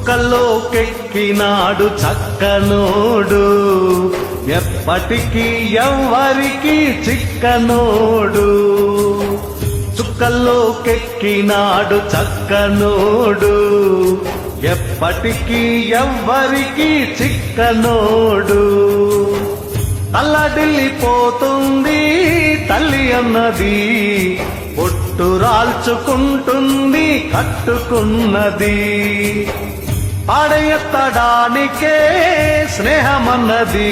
చుక్కల్లోకెక్కినాడు చక్కనోడు, ఎప్పటికీ ఎవ్వరికి చిక్కనోడు. చుక్కల్లోకెక్కినాడు చక్కనోడు, ఎప్పటికీ ఎవ్వరికి చిక్కనోడు. తల్లడిల్లిపోతుంది తల్లి అన్నది, పొట్టు రాల్చుకుంటుంది కట్టుకున్నది. పాడెత్తడానికే స్నేహమన్నది,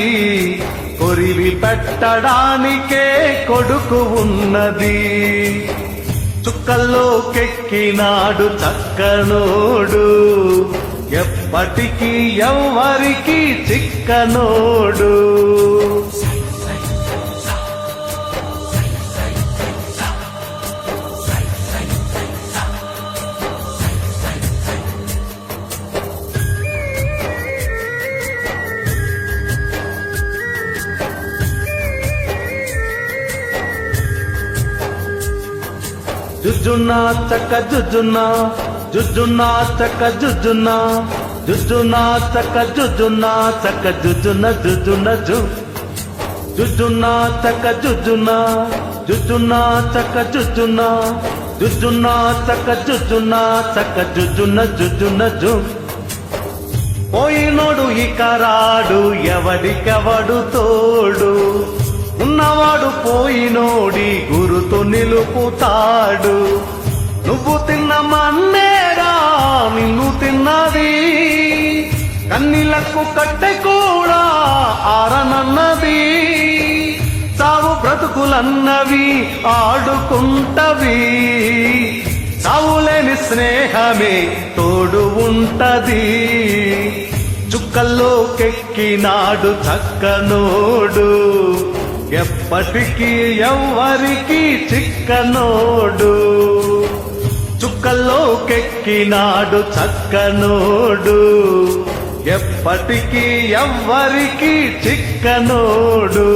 కొరివి పెట్టడానికే కొడుకు ఉన్నది. చుక్కల్లోకెక్కినాడు చక్కనోడు, ఎప్పటికీ ఎవ్వరికి చిక్కనోడు. జుజునా చక్క జుజునా, జుజునా చక్క జుజునా, జుజునా చక్క జుజునా, చక్క జుజున జుజున జు. జుజునా చక్క జుజునా, జుజునా చక్క జుజునా, జుజునా చక్క జుజునా, చక్క జుజున జుజున జు. పోయినోడు ఇక రాడు, ఎవడికెవడు తోడు, ఉన్నవాడు పోయినోడి గురుతు నిలుపుతాడు. నువ్వు తిన్న మన్నేరా నిన్ను తిన్నది, కన్నీళ్లకు కట్టె కూడా ఆరనన్నది. సావు బ్రతుకులన్నవి ఆడుకుంటవి, సావులేని స్నేహమే తోడు ఉంటది. చుక్కల్లోకెక్కినాడు చక్కనోడు, ఎప్పటికీ ఎవ్వరికి చిక్కనోడు. చుక్కల్లోకెక్కినాడు చక్కనోడు, ఎప్పటికీ ఎవ్వరికి చిక్కనోడు.